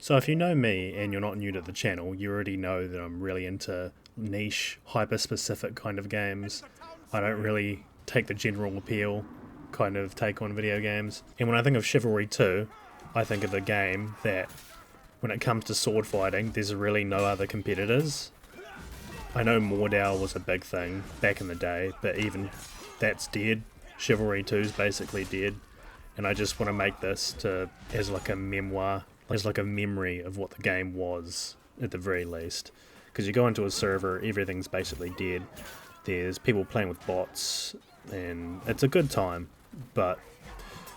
So if you know me and you're not new to the channel, you already know that I'm really into niche, hyper-specific kind of games. I don't really take the general appeal kind of take on video games. And when I think of Chivalry 2, I think of a game that, when it comes to sword fighting, there's really no other competitors. I know Mordau was a big thing back in the day, but even that's dead. Chivalry 2 is basically dead. And I just want to make this as like a memoir, as like a memory of what the game was at the very least. Because you go into a server, everything's basically dead. There's people playing with bots, and it's a good time. But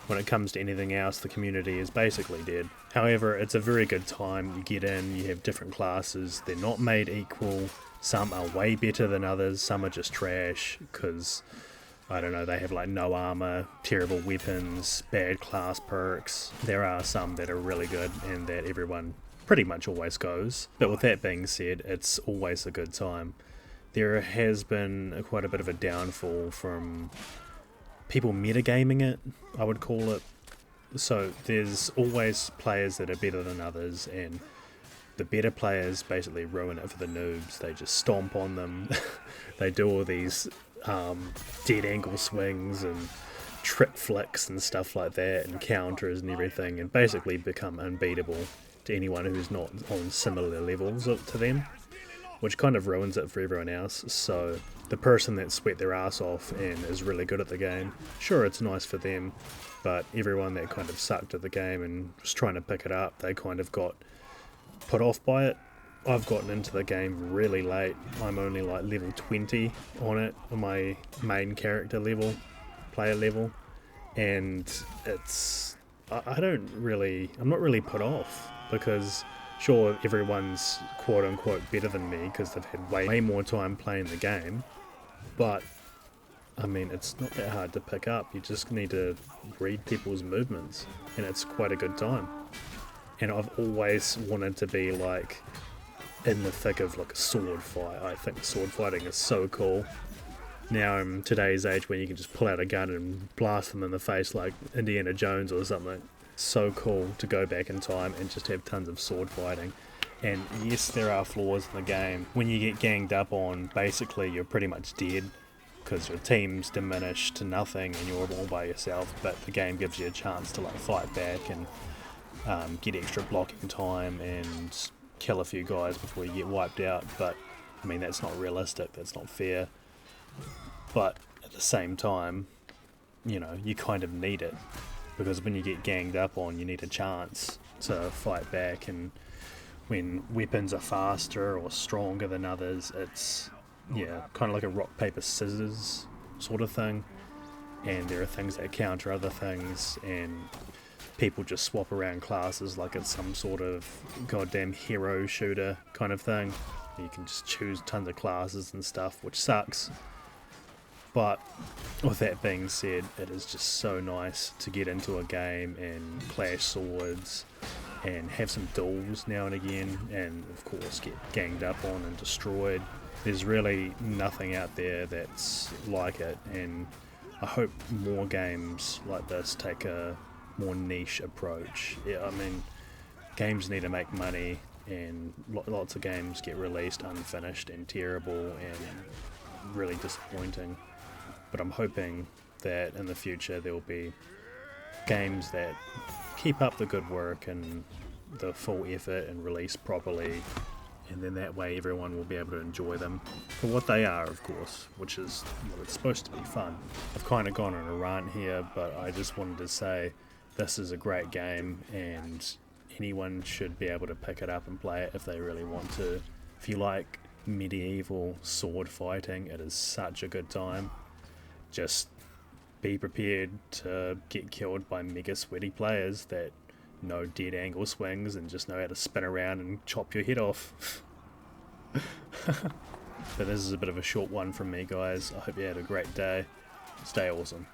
when it comes to anything else, the community is basically dead. However, it's a very good time. You get in, you have different classes. They're not made equal. Some are way better than others. Some are just trash because, I don't know, they have like no armor, terrible weapons, bad class perks. There are some that are really good and that everyone pretty much always goes. But with that being said, it's always a good time. There has been quite a bit of a downfall from people metagaming it, I would call it. So there's always players that are better than others, and the better players basically ruin it for the noobs. They just stomp on them. They do all these dead angle swings and trick flicks and stuff like that, and counters and everything, and basically become unbeatable to anyone who's not on similar levels to them, which kind of ruins it for everyone else. So the person that sweat their ass off and is really good at the game, sure, it's nice for them, but everyone that kind of sucked at the game and was trying to pick it up, they kind of got put off by it. I've gotten into the game really late. I'm only like level 20 on it, on my main character level, player level, and I'm not really put off, because sure, everyone's quote unquote better than me because they've had way more time playing the game, but I mean, it's not that hard to pick up. You just need to read people's movements, and it's quite a good time. And I've always wanted to be like in the thick of like a sword fight. I think sword fighting is so cool. Now in today's age, when you can just pull out a gun and blast them in the face like Indiana Jones or something, so cool to go back in time and just have tons of sword fighting. And yes, there are flaws in the game. When you get ganged up on, basically you're pretty much dead because your team's diminished to nothing and you're all by yourself. But the game gives you a chance to like fight back and get extra blocking time and kill a few guys before you get wiped out. But I mean, that's not realistic, that's not fair. But at the same time, you know, you kind of need it, because when you get ganged up on, you need a chance to fight back. And when weapons are faster or stronger than others, it's kind of like a rock paper scissors sort of thing, and there are things that counter other things, and people just swap around classes like it's some sort of goddamn hero shooter kind of thing. You can just choose tons of classes and stuff, which sucks. But with that being said, it is just so nice to get into a game and clash swords and have some duels now and again, and of course get ganged up on and destroyed. There's really nothing out there that's like it, and I hope more games like this take a more niche approach. Yeah, I mean, games need to make money, and lots of games get released unfinished and terrible and really disappointing. But I'm hoping that in the future there will be games that keep up the good work and the full effort and release properly, and then that way everyone will be able to enjoy them for what they are, of course, which is what it's supposed to be, fun. I've kind of gone on a rant here, but I just wanted to say this is a great game, and anyone should be able to pick it up and play it if they really want to. If you like medieval sword fighting, it is such a good time. Just be prepared to get killed by mega sweaty players that know dead angle swings and just know how to spin around and chop your head off. But this is a bit of a short one from me, guys. I hope you had a great day. Stay awesome.